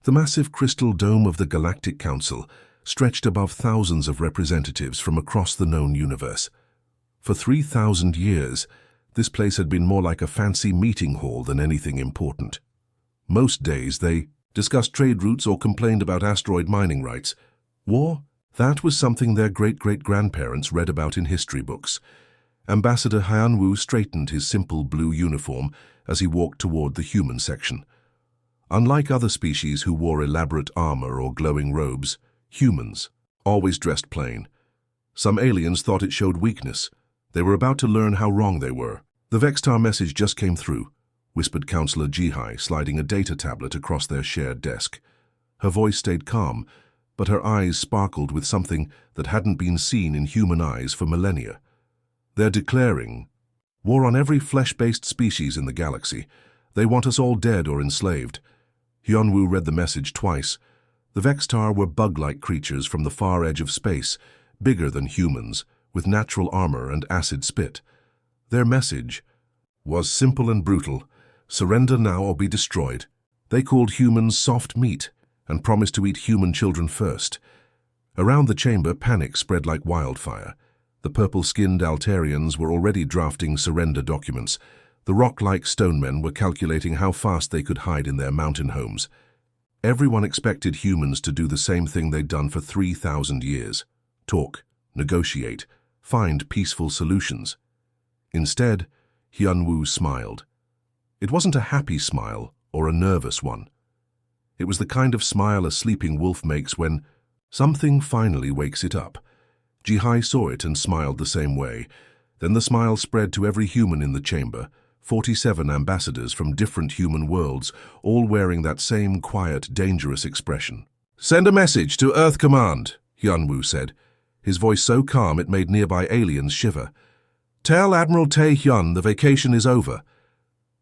The massive crystal dome of the Galactic Council stretched above thousands of representatives from across the known universe. For 3,000 years, this place had been more like a fancy meeting hall than anything important. Most days they discussed trade routes or complained about asteroid mining rights. War? That was something their great-great-grandparents read about in history books. Ambassador Hyunwoo straightened his simple blue uniform as he walked toward the human section. Unlike other species who wore elaborate armor or glowing robes, humans always dressed plain. Some aliens thought it showed weakness. They were about to learn how wrong they were. "The Vextar message just came through," whispered Counselor Jihai, sliding a data tablet across their shared desk. Her voice stayed calm, but her eyes sparkled with something that hadn't been seen in human eyes for millennia. "They're declaring war on every flesh-based species in the galaxy. They want us all dead or enslaved." Hyunwoo read the message twice. The Vextar were bug-like creatures from the far edge of space, bigger than humans, with natural armor and acid spit. Their message was simple and brutal: surrender now or be destroyed. They called humans soft meat and promised to eat human children first. Around the chamber, panic spread like wildfire. The purple-skinned Altarians were already drafting surrender documents. The rock-like stonemen were calculating how fast they could hide in their mountain homes. Everyone expected humans to do the same thing they'd done for 3,000 years: talk, negotiate, find peaceful solutions. Instead, Hyunwoo smiled. It wasn't a happy smile or a nervous one. It was the kind of smile a sleeping wolf makes when something finally wakes it up. Jihai saw it and smiled the same way. Then the smile spread to every human in the chamber, 47 ambassadors from different human worlds, all wearing that same quiet, dangerous expression. "Send a message to Earth Command," Hyunwoo said, his voice so calm it made nearby aliens shiver. "Tell Admiral Tae-hyun the vacation is over."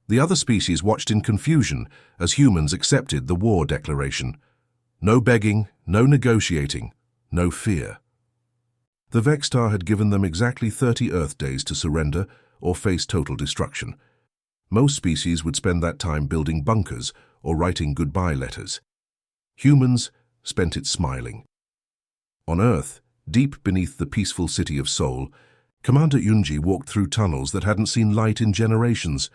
The other species watched in confusion as humans accepted the war declaration. No begging, no negotiating, no fear. The Vextar had given them exactly 30 Earth days to surrender or face total destruction. Most species would spend that time building bunkers or writing goodbye letters. Humans spent it smiling. On Earth, deep beneath the peaceful city of Seoul, Commander Yunji walked through tunnels that hadn't seen light in generations.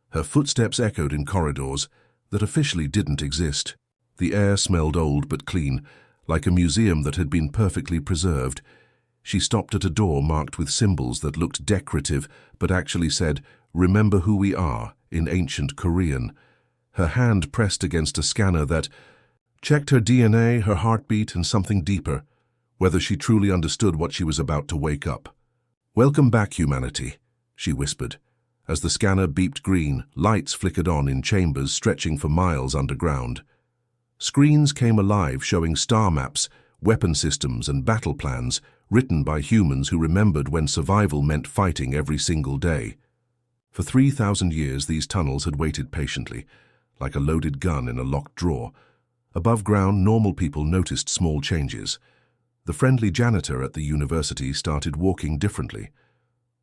Her footsteps echoed in corridors that officially didn't exist. The air smelled old but clean, like a museum that had been perfectly preserved. She stopped at a door marked with symbols that looked decorative but actually said, "Remember who we are," in ancient Korean. Her hand pressed against a scanner that checked her DNA, her heartbeat, and something deeper, whether she truly understood what she was about to wake up. "Welcome back, humanity," she whispered. As the scanner beeped green, lights flickered on in chambers stretching for miles underground. Screens came alive showing star maps, weapon systems, and battle plans written by humans who remembered when survival meant fighting every single day. For 3,000 years, these tunnels had waited patiently, like a loaded gun in a locked drawer. Above ground, normal people noticed small changes. The friendly janitor at the university started walking differently.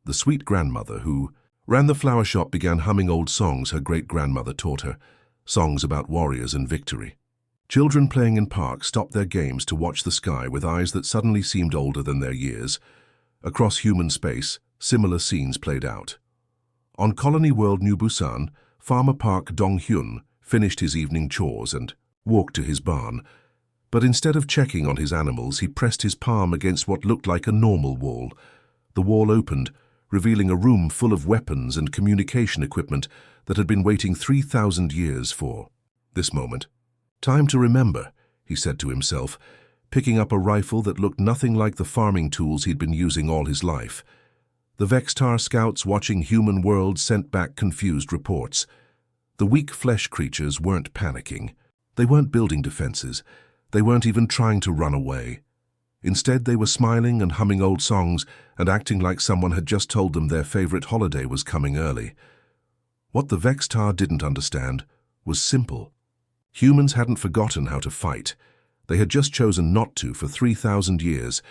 The sweet grandmother who ran the flower shop began humming old songs her great-grandmother taught her, songs about warriors and victory. Children playing in parks stopped their games to watch the sky with eyes that suddenly seemed older than their years. Across human space, similar scenes played out. On Colony World New Busan, Farmer Park Dong-hyun finished his evening chores and walked to his barn. But instead of checking on his animals, he pressed his palm against what looked like a normal wall. The wall opened, revealing a room full of weapons and communication equipment that had been waiting 3,000 years for this moment. "Time to remember," he said to himself, picking up a rifle that looked nothing like the farming tools he'd been using all his life. The Vextar scouts watching human worlds sent back confused reports. The weak flesh creatures weren't panicking. They weren't building defenses. They weren't even trying to run away. Instead, they were smiling and humming old songs and acting like someone had just told them their favorite holiday was coming early. What the Vextar didn't understand was simple. Humans hadn't forgotten how to fight. They had just chosen not to for 3,000 years.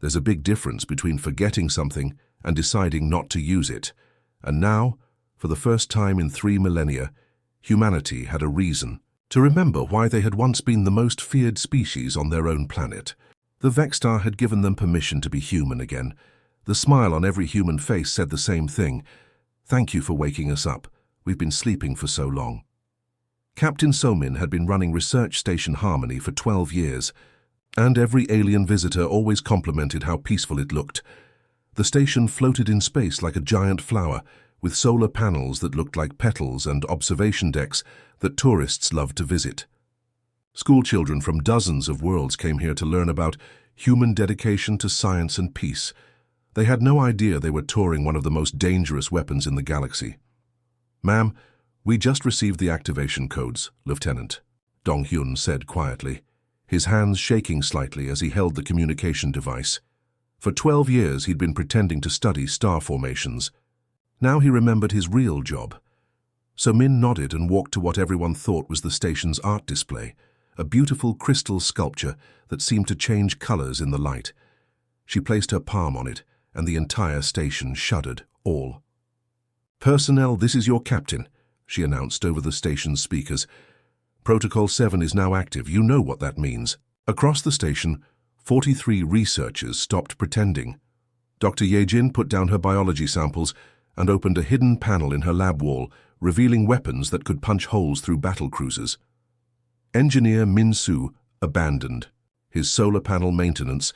There's a big difference between forgetting something and deciding not to use it. And now, for the first time in 3 millennia, humanity had a reason to remember why they had once been the most feared species on their own planet. The Vextar had given them permission to be human again. The smile on every human face said the same thing. "Thank you for waking us up. We've been sleeping for so long." Captain Somin had been running Research Station Harmony for 12 years, and every alien visitor always complimented how peaceful it looked. The station floated in space like a giant flower, with solar panels that looked like petals and observation decks that tourists loved to visit. Schoolchildren from dozens of worlds came here to learn about human dedication to science and peace. They had no idea they were touring one of the most dangerous weapons in the galaxy. "Ma'am, we just received the activation codes, Lieutenant," Dong-hyun said quietly, his hands shaking slightly as he held the communication device. For 12 years he'd been pretending to study star formations. Now he remembered his real job. So Min nodded and walked to what everyone thought was the station's art display, a beautiful crystal sculpture that seemed to change colors in the light. She placed her palm on it, and the entire station shuddered, all. "Personnel, this is your captain," she announced over the station's speakers. "Protocol 7 is now active. You know what that means." Across the station, 43 researchers stopped pretending. Dr. Yejin put down her biology samples and opened a hidden panel in her lab wall, revealing weapons that could punch holes through battle cruisers. Engineer Min Su abandoned his solar panel maintenance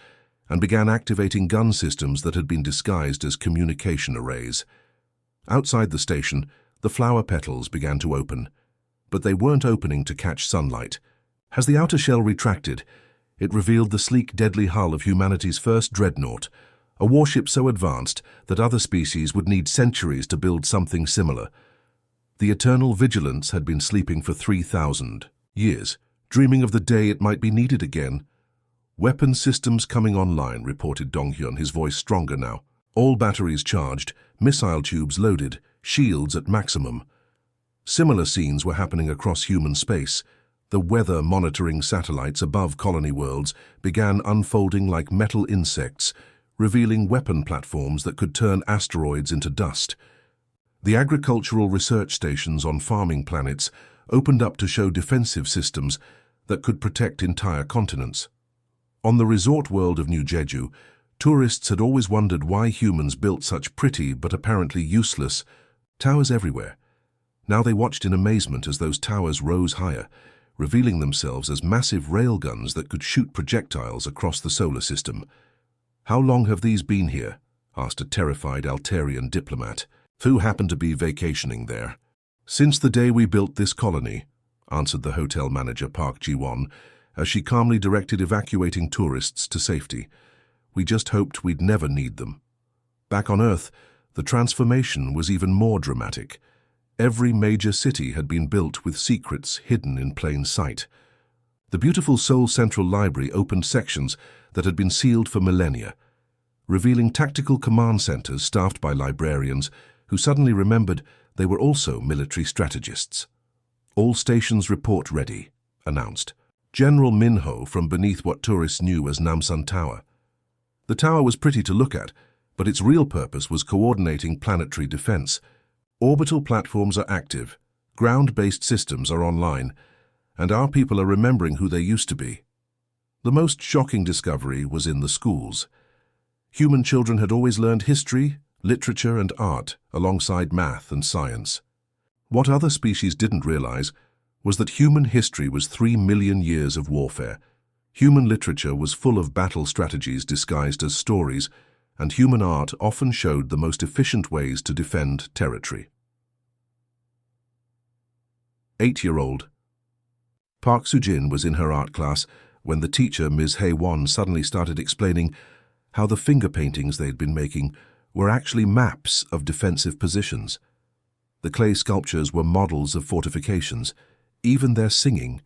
and began activating gun systems that had been disguised as communication arrays. Outside the station, the flower petals began to open, but they weren't opening to catch sunlight. As the outer shell retracted, it revealed the sleek, deadly hull of humanity's first dreadnought, a warship so advanced that other species would need centuries to build something similar. The Eternal Vigilance had been sleeping for 3,000 years, dreaming of the day it might be needed again. "Weapon systems coming online," reported Dong-hyun, his voice stronger now. "All batteries charged, missile tubes loaded, shields at maximum." Similar scenes were happening across human space. The weather monitoring satellites above colony worlds began unfolding like metal insects, revealing weapon platforms that could turn asteroids into dust. The agricultural research stations on farming planets opened up to show defensive systems that could protect entire continents. On the resort world of New Jeju, tourists had always wondered why humans built such pretty but apparently useless towers everywhere. Now they watched in amazement as those towers rose higher, revealing themselves as massive railguns that could shoot projectiles across the solar system. "How long have these been here?" asked a terrified Altarian diplomat, who happened to be vacationing there. "Since the day we built this colony," answered the hotel manager Park Ji-won, as she calmly directed evacuating tourists to safety. "We just hoped we'd never need them." Back on Earth, the transformation was even more dramatic. Every major city had been built with secrets hidden in plain sight. The beautiful Seoul Central Library opened sections that had been sealed for millennia, revealing tactical command centers staffed by librarians who suddenly remembered they were also military strategists. "All stations report ready," announced General Minho from beneath what tourists knew as Namsan Tower. The tower was pretty to look at, but its real purpose was coordinating planetary defense. Orbital platforms are active, ground-based systems are online, and our people are remembering who they used to be. The most shocking discovery was in the schools. Human children had always learned history, literature, and art alongside math and science. What other species didn't realize was that human history was 3 million years of warfare. Human literature was full of battle strategies disguised as stories, and human art often showed the most efficient ways to defend territory. 8-year-old Park Soo-jin was in her art class when the teacher, Ms. Hae-won, suddenly started explaining how the finger paintings they'd been making were actually maps of defensive positions. The clay sculptures were models of fortifications. Even their singing.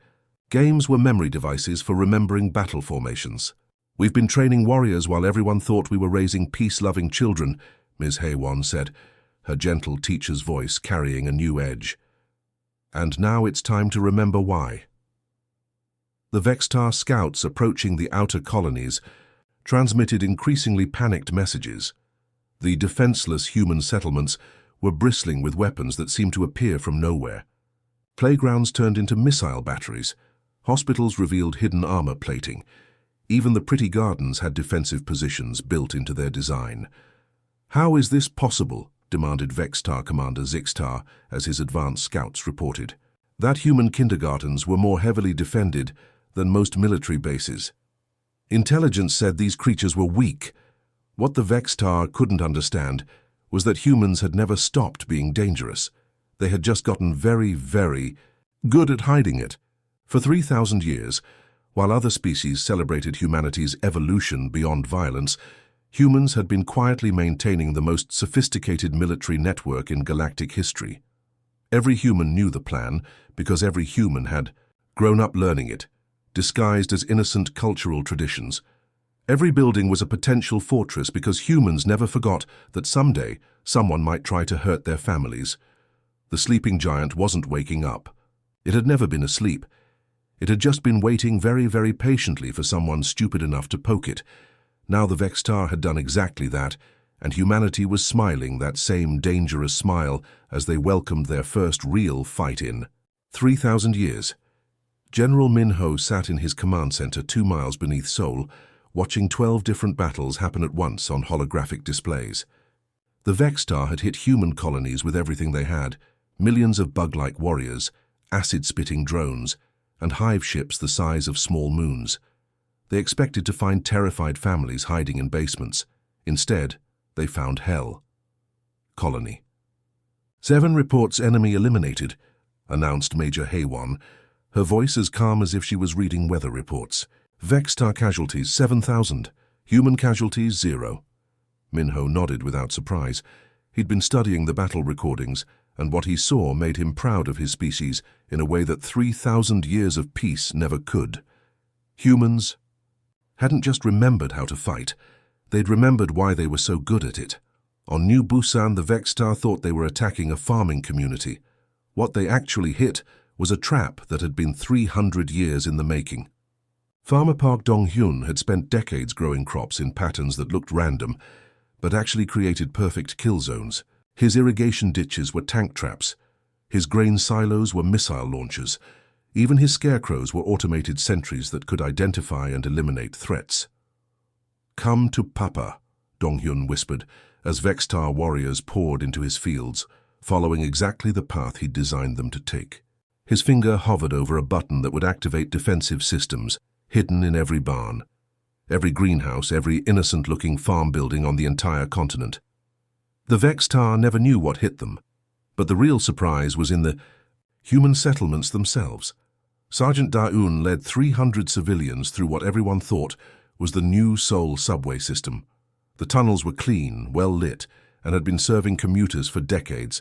Games were memory devices for remembering battle formations. "We've been training warriors while everyone thought we were raising peace-loving children," Ms. Hae-won said, her gentle teacher's voice carrying a new edge. "And now it's time to remember why." The Vextar scouts approaching the outer colonies transmitted increasingly panicked messages. The defenseless human settlements were bristling with weapons that seemed to appear from nowhere. Playgrounds turned into missile batteries. Hospitals revealed hidden armor plating. Even the pretty gardens had defensive positions built into their design. "How is this possible?" demanded Vextar Commander Zixtar as his advanced scouts reported. That human kindergartens were more heavily defended than most military bases. Intelligence said these creatures were weak. What the Vextar couldn't understand was that humans had never stopped being dangerous. They had just gotten very, very good at hiding it. For 3,000 years, while other species celebrated humanity's evolution beyond violence, humans had been quietly maintaining the most sophisticated military network in galactic history. Every human knew the plan because every human had grown up learning it, disguised as innocent cultural traditions. Every building was a potential fortress because humans never forgot that someday someone might try to hurt their families. The sleeping giant wasn't waking up. It had never been asleep. It had just been waiting very, very patiently for someone stupid enough to poke it. Now the Vextar had done exactly that, and humanity was smiling that same dangerous smile as they welcomed their first real fight in 3,000 years. General Minho sat in his command center 2 miles beneath Seoul, watching 12 different battles happen at once on holographic displays. The Vextar had hit human colonies with everything they had, millions of bug-like warriors, acid-spitting drones, and hive ships the size of small moons. They expected to find terrified families hiding in basements. Instead, they found hell. Colony. 7 reports enemy eliminated, announced Major Haywon, her voice as calm as if she was reading weather reports. Vextar casualties 7,000, human casualties 0. Minho nodded without surprise. He'd been studying the battle recordings, and what he saw made him proud of his species in a way that 3,000 years of peace never could. Humans hadn't just remembered how to fight, they'd remembered why they were so good at it. On New Busan, the Vextar thought they were attacking a farming community. What they actually hit was a trap that had been 300 years in the making. Farmer Park Dong-hyun had spent decades growing crops in patterns that looked random, but actually created perfect kill zones. His irrigation ditches were tank traps. His grain silos were missile launchers. Even his scarecrows were automated sentries that could identify and eliminate threats. "Come to Papa," Dong-hyun whispered, as Vextar warriors poured into his fields, following exactly the path he'd designed them to take. His finger hovered over a button that would activate defensive systems, hidden in every barn, every greenhouse, every innocent-looking farm building on the entire continent. The Vextar never knew what hit them, but the real surprise was in the human settlements themselves. Sergeant Da-un led 300 civilians through what everyone thought was the new Seoul subway system. The tunnels were clean, well lit, and had been serving commuters for decades.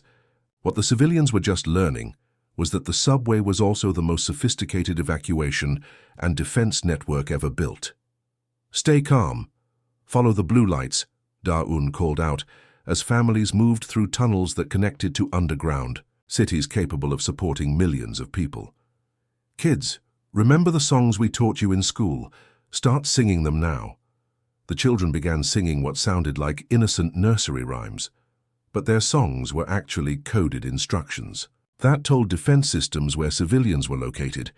What the civilians were just learning was that the subway was also the most sophisticated evacuation and defense network ever built. "Stay calm. Follow the blue lights," Da-un called out, as families moved through tunnels that connected to underground, cities capable of supporting millions of people. "Kids, remember the songs we taught you in school? Start singing them now." The children began singing what sounded like innocent nursery rhymes, but their songs were actually coded instructions. That told defense systems where civilians were located,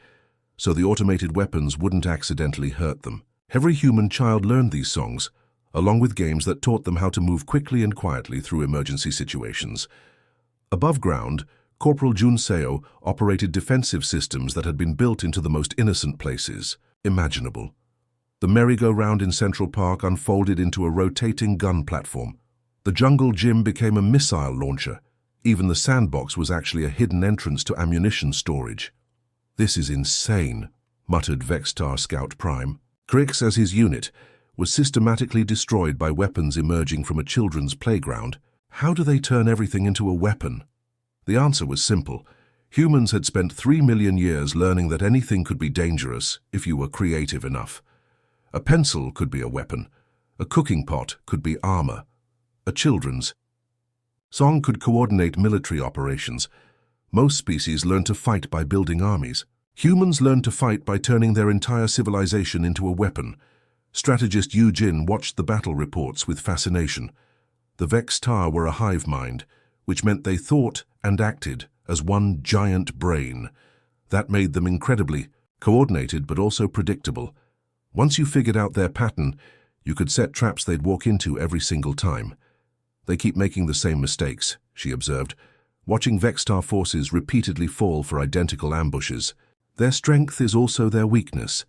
so the automated weapons wouldn't accidentally hurt them. Every human child learned these songs, along with games that taught them how to move quickly and quietly through emergency situations. Above ground, Corporal Jun Seo operated defensive systems that had been built into the most innocent places imaginable. The merry-go-round in Central Park unfolded into a rotating gun platform. The jungle gym became a missile launcher. Even the sandbox was actually a hidden entrance to ammunition storage. "This is insane," muttered Vextar Scout Prime. Crick says his unit was systematically destroyed by weapons emerging from a children's playground. How do they turn everything into a weapon? The answer was simple. Humans had spent 3 million years learning that anything could be dangerous if you were creative enough. A pencil could be a weapon. A cooking pot could be armor. A children's song could coordinate military operations. Most species learn to fight by building armies. Humans learn to fight by turning their entire civilization into a weapon. Strategist Yu Jin watched the battle reports with fascination. The Vextar were a hive mind, which meant they thought and acted as one giant brain. That made them incredibly coordinated but also predictable. Once you figured out their pattern, you could set traps they'd walk into every single time. They keep making the same mistakes, she observed, watching Vextar forces repeatedly fall for identical ambushes. Their strength is also their weakness.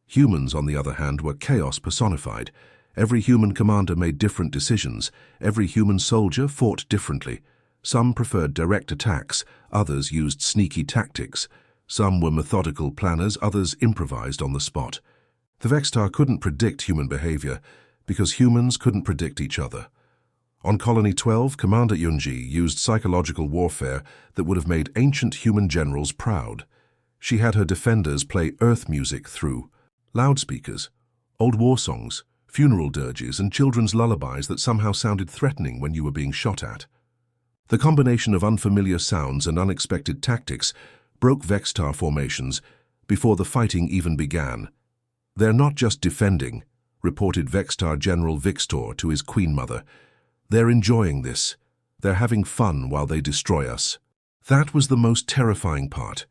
Humans, on the other hand, were chaos personified. Every human commander made different decisions. Every human soldier fought differently. Some preferred direct attacks, others used sneaky tactics. Some were methodical planners, others improvised on the spot. The Vextar couldn't predict human behavior because humans couldn't predict each other. On Colony 12, Commander Yunji used psychological warfare that would have made ancient human generals proud. She had her defenders play earth music through loudspeakers, old war songs, funeral dirges, and children's lullabies that somehow sounded threatening when you were being shot at. The combination of unfamiliar sounds and unexpected tactics broke Vextar formations before the fighting even began. "They're not just defending," reported Vextar General Vixtor to his Queen Mother. "They're enjoying this. They're having fun while they destroy us." That was the most terrifying part.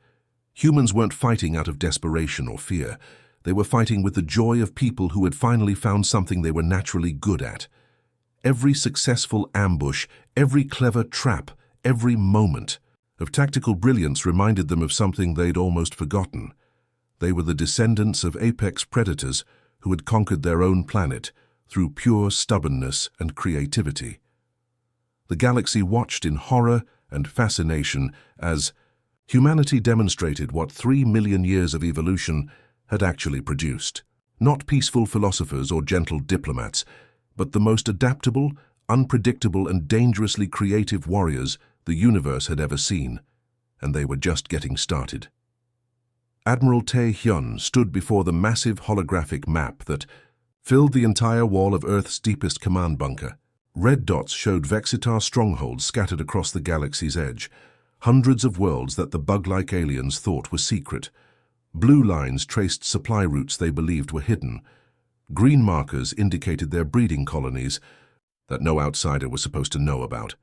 Humans weren't fighting out of desperation or fear. They were fighting with the joy of people who had finally found something they were naturally good at. Every successful ambush, every clever trap, every moment of tactical brilliance reminded them of something they'd almost forgotten. They were the descendants of apex predators who had conquered their own planet through pure stubbornness and creativity. The galaxy watched in horror and fascination as humanity demonstrated what 3 million years of evolution had actually produced. Not peaceful philosophers or gentle diplomats, but the most adaptable, unpredictable, and dangerously creative warriors the universe had ever seen, and they were just getting started. Admiral Tae Hyun stood before the massive holographic map that filled the entire wall of Earth's deepest command bunker. Red dots showed Vexitar strongholds scattered across the galaxy's edge, hundreds of worlds that the bug-like aliens thought were secret. Blue lines traced supply routes they believed were hidden. Green markers indicated their breeding colonies that no outsider was supposed to know about.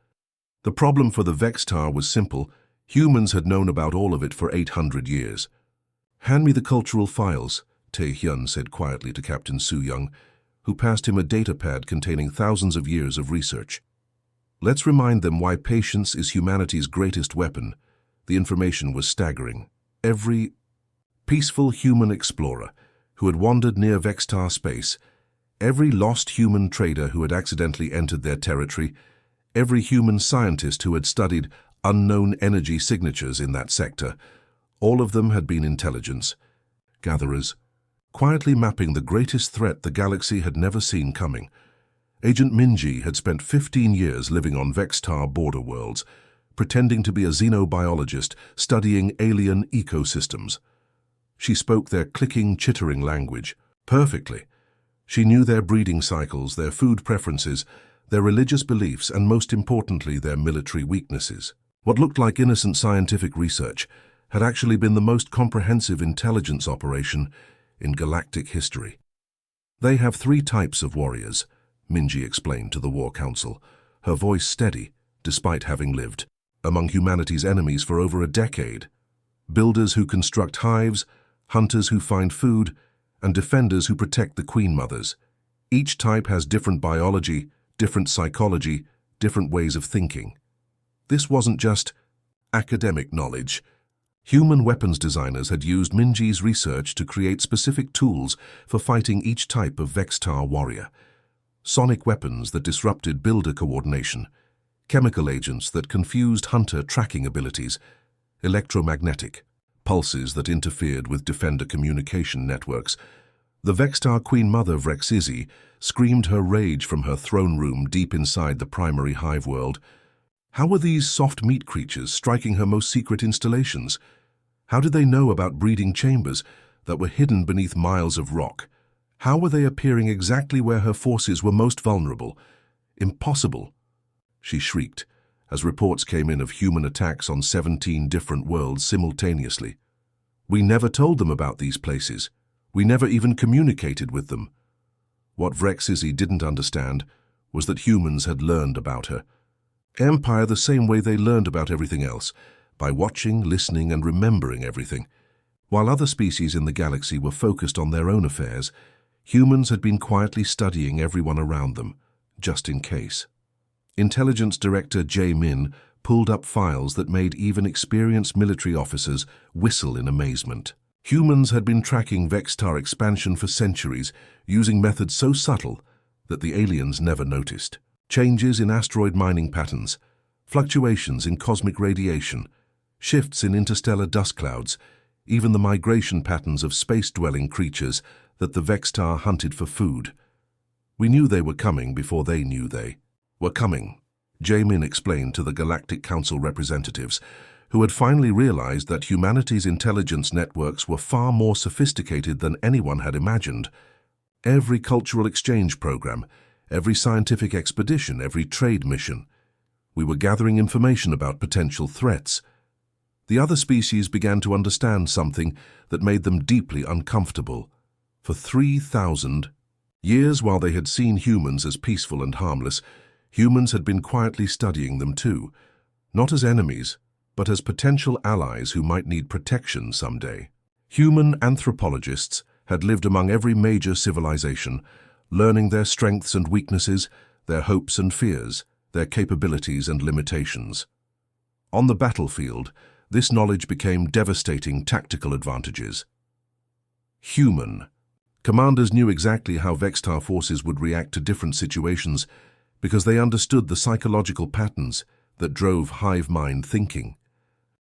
The problem for the Vextar was simple. Humans had known about all of it for 800 years. "Hand me the cultural files," Tae Hyun said quietly to Captain Su Young, who passed him a datapad containing thousands of years of research. "Let's remind them why patience is humanity's greatest weapon." The information was staggering. Every peaceful human explorer who had wandered near Vextar space, every lost human trader who had accidentally entered their territory, every human scientist who had studied unknown energy signatures in that sector, all of them had been intelligence gatherers, quietly mapping the greatest threat the galaxy had never seen coming. Agent Minji had spent 15 years living on Vextar border worlds, pretending to be a xenobiologist studying alien ecosystems. She spoke their clicking, chittering language perfectly. She knew their breeding cycles, their food preferences, their religious beliefs, and most importantly, their military weaknesses. What looked like innocent scientific research had actually been the most comprehensive intelligence operation in galactic history. "They have 3 types of warriors," Minji explained to the War Council, her voice steady, despite having lived among humanity's enemies for over a decade. "Builders who construct hives, hunters who find food, and defenders who protect the Queen Mothers. Each type has different biology, different psychology, different ways of thinking." This wasn't just academic knowledge. Human weapons designers had used Minji's research to create specific tools for fighting each type of Vextar warrior. Sonic weapons that disrupted builder coordination, chemical agents that confused hunter tracking abilities, electromagnetic pulses that interfered with defender communication networks. The Vextar Queen Mother Vrexizi screamed her rage from her throne room deep inside the primary Hive world. How were these soft meat creatures striking her most secret installations? How did they know about breeding chambers that were hidden beneath miles of rock? How were they appearing exactly where her forces were most vulnerable? Impossible, she shrieked, as reports came in of human attacks on 17 different worlds simultaneously. "We never told them about these places. We never even communicated with them." What Vrexizi didn't understand was that humans had learned about her Empire the same way they learned about everything else, by watching, listening, and remembering everything. While other species in the galaxy were focused on their own affairs, humans had been quietly studying everyone around them, just in case. Intelligence Director Min pulled up files that made even experienced military officers whistle in amazement. Humans had been tracking Vextar expansion for centuries, using methods so subtle that the aliens never noticed. Changes in asteroid mining patterns, fluctuations in cosmic radiation, shifts in interstellar dust clouds, even the migration patterns of space-dwelling creatures that the Vextar hunted for food. We knew they were coming before they knew they were coming, Min explained to the Galactic Council representatives, who had finally realized that humanity's intelligence networks were far more sophisticated than anyone had imagined. Every cultural exchange program, every scientific expedition, every trade mission. We were gathering information about potential threats. The other species began to understand something that made them deeply uncomfortable. For 3,000 years, while they had seen humans as peaceful and harmless, humans had been quietly studying them too, not as enemies, but as potential allies who might need protection someday. Human anthropologists had lived among every major civilization, learning their strengths and weaknesses, their hopes and fears, their capabilities and limitations. On the battlefield, this knowledge became devastating tactical advantages. Human. Commanders knew exactly how Vextar forces would react to different situations because they understood the psychological patterns that drove hive mind thinking.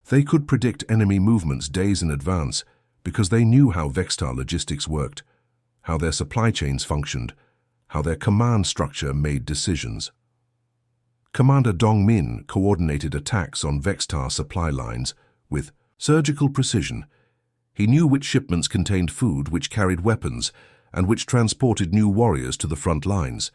They could predict enemy movements days in advance because they knew how Vextar logistics worked, how their supply chains functioned, how their command structure made decisions. Commander Min coordinated attacks on Vextar supply lines with surgical precision. He knew which shipments contained food, which carried weapons, and which transported new warriors to the front lines.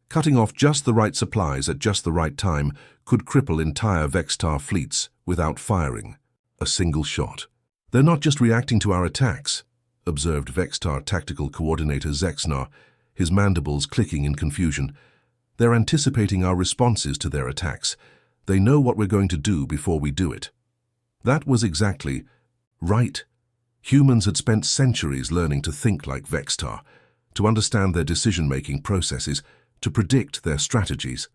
Cutting off just the right supplies at just the right time could cripple entire Vextar fleets without firing a single shot. "They're not just reacting to our attacks," observed Vextar Tactical Coordinator Zexnar, his mandibles clicking in confusion. "They're anticipating our responses to their attacks. They know what we're going to do before we do it." That was exactly right. Humans had spent centuries learning to think like Vextar, to understand their decision-making processes, to predict their strategies.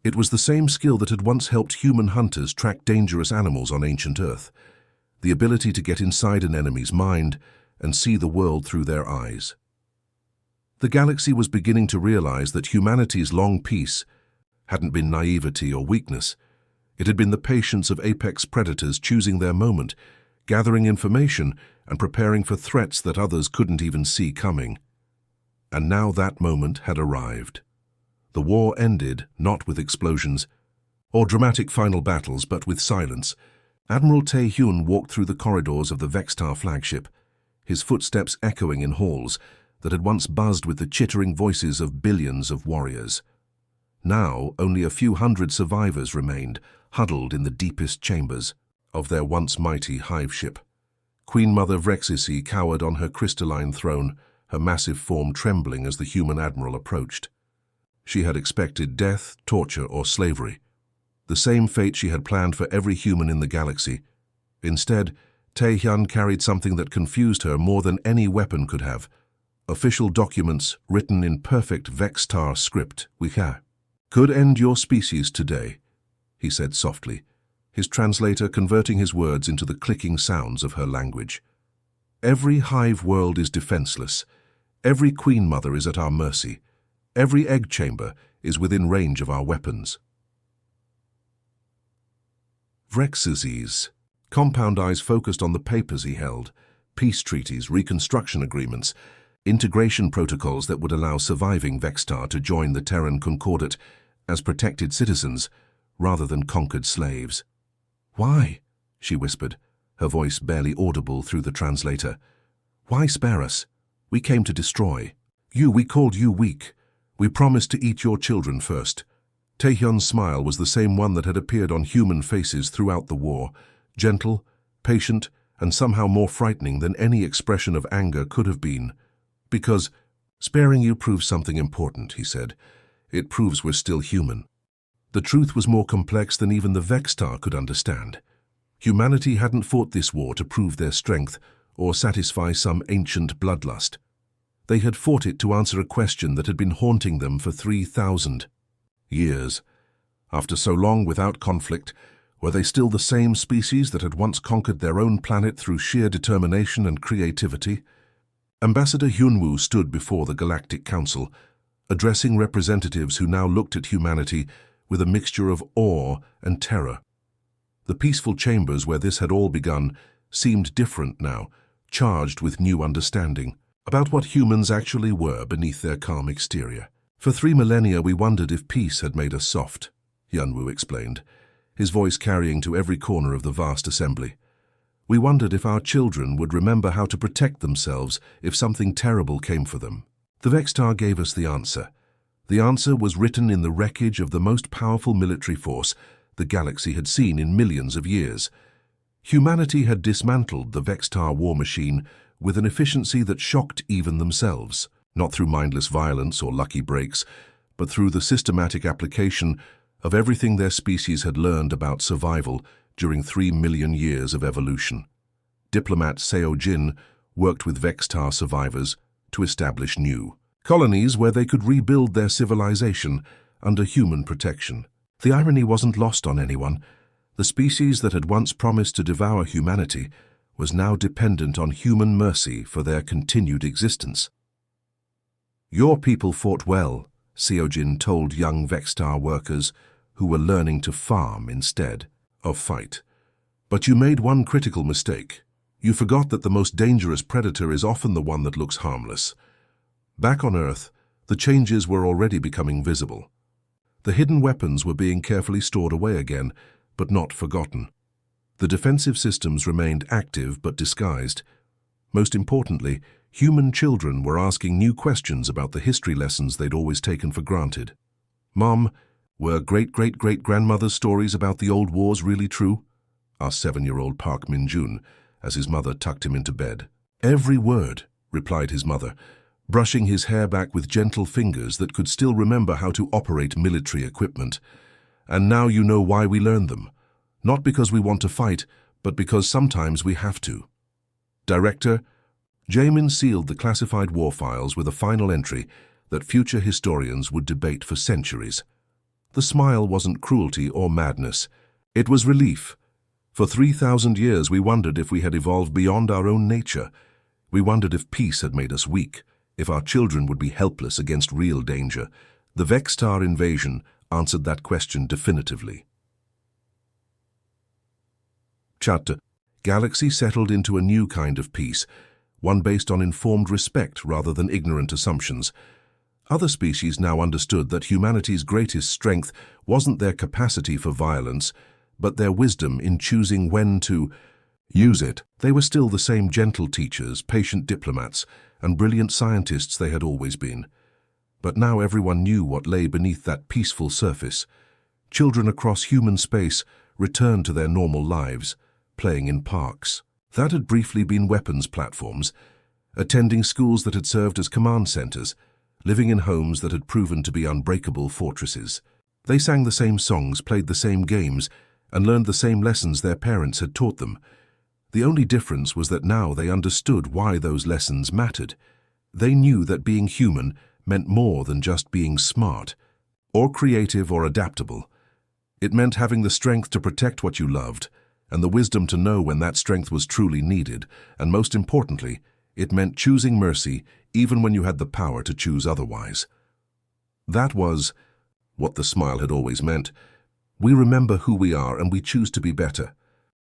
It was the same skill that had once helped human hunters track dangerous animals on ancient Earth, the ability to get inside an enemy's mind and see the world through their eyes. The galaxy was beginning to realize that humanity's long peace hadn't been naivety or weakness. It had been the patience of apex predators choosing their moment, gathering information and preparing for threats that others couldn't even see coming. And now that moment had arrived. The war ended not with explosions or dramatic final battles, but with silence. Admiral Tae-hyun walked through the corridors of the Vextar flagship, his footsteps echoing in halls that had once buzzed with the chittering voices of billions of warriors. Now only a few hundred survivors remained, huddled in the deepest chambers of their once mighty hive ship. Queen Mother Vrexisi cowered on her crystalline throne, her massive form trembling as the human admiral approached. She had expected death, torture, or slavery, the same fate she had planned for every human in the galaxy. Instead, Tae-hyun carried something that confused her more than any weapon could have: official documents written in perfect Vextar script. "We could end your species today," he said softly, his translator converting his words into the clicking sounds of her language. "Every hive world is defenseless. Every queen mother is at our mercy. Every egg chamber is within range of our weapons." Vrexisi's compound eyes focused on the papers he held: peace treaties, reconstruction agreements, integration protocols that would allow surviving Vextar to join the Terran Concordat as protected citizens rather than conquered slaves. "Why?" she whispered, her voice barely audible through the translator. "Why spare us? We came to destroy. We called you weak. We promised to eat your children first." Tae-hyun's smile was the same one that had appeared on human faces throughout the war, gentle, patient, and somehow more frightening than any expression of anger could have been. "Because sparing you proves something important," he said. "It proves we're still human." The truth was more complex than even the Vextar could understand. Humanity hadn't fought this war to prove their strength or satisfy some ancient bloodlust. They had fought it to answer a question that had been haunting them for 3,000 years. After so long without conflict, were they still the same species that had once conquered their own planet through sheer determination and creativity? Ambassador Hyunwoo stood before the Galactic Council, addressing representatives who now looked at humanity with a mixture of awe and terror. The peaceful chambers where this had all begun seemed different now, charged with new understanding about what humans actually were beneath their calm exterior. For 3 millennia we wondered if peace had made us soft, Hyunwoo explained, his voice carrying to every corner of the vast assembly. We wondered if our children would remember how to protect themselves if something terrible came for them. The Vextar gave us the answer. The answer was written in the wreckage of the most powerful military force the galaxy had seen in millions of years. Humanity had dismantled the Vextar war machine with an efficiency that shocked even themselves, not through mindless violence or lucky breaks, but through the systematic application of everything their species had learned about survival during 3 million years of evolution. Diplomat Seo Jin worked with Vextar survivors to establish new colonies where they could rebuild their civilization under human protection. The irony wasn't lost on anyone. The species that had once promised to devour humanity was now dependent on human mercy for their continued existence. Your people fought well, Seojin told young Vextar workers who were learning to farm instead of fight. But you made one critical mistake. You forgot that the most dangerous predator is often the one that looks harmless. Back on Earth, the changes were already becoming visible. The hidden weapons were being carefully stored away again, but not forgotten. The defensive systems remained active but disguised. Most importantly, human children were asking new questions about the history lessons they'd always taken for granted. Mom, were great-great-great-grandmother's stories about the old wars really true? Asked 7-year-old Park Min-jun as his mother tucked him into bed. Every word, replied his mother, brushing his hair back with gentle fingers that could still remember how to operate military equipment. And now you know why we learned them. Not because we want to fight, but because sometimes we have to. Director, Jamin sealed the classified war files with a final entry that future historians would debate for centuries. The smile wasn't cruelty or madness. It was relief. For 3,000 years we wondered if we had evolved beyond our own nature. We wondered if peace had made us weak, if our children would be helpless against real danger. The Vextar invasion answered that question definitively. Chapter: Galaxy settled into a new kind of peace, one based on informed respect rather than ignorant assumptions. Other species now understood that humanity's greatest strength wasn't their capacity for violence, but their wisdom in choosing when to use it. They were still the same gentle teachers, patient diplomats, and brilliant scientists they had always been. But now everyone knew what lay beneath that peaceful surface. Children across human space returned to their normal lives, playing in parks that had briefly been weapons platforms, attending schools that had served as command centers, living in homes that had proven to be unbreakable fortresses. They sang the same songs, played the same games, and learned the same lessons their parents had taught them. The only difference was that now they understood why those lessons mattered. They knew that being human meant more than just being smart, or creative or adaptable. It meant having the strength to protect what you loved, and the wisdom to know when that strength was truly needed, and most importantly, it meant choosing mercy even when you had the power to choose otherwise. That was what the smile had always meant. We remember who we are and we choose to be better.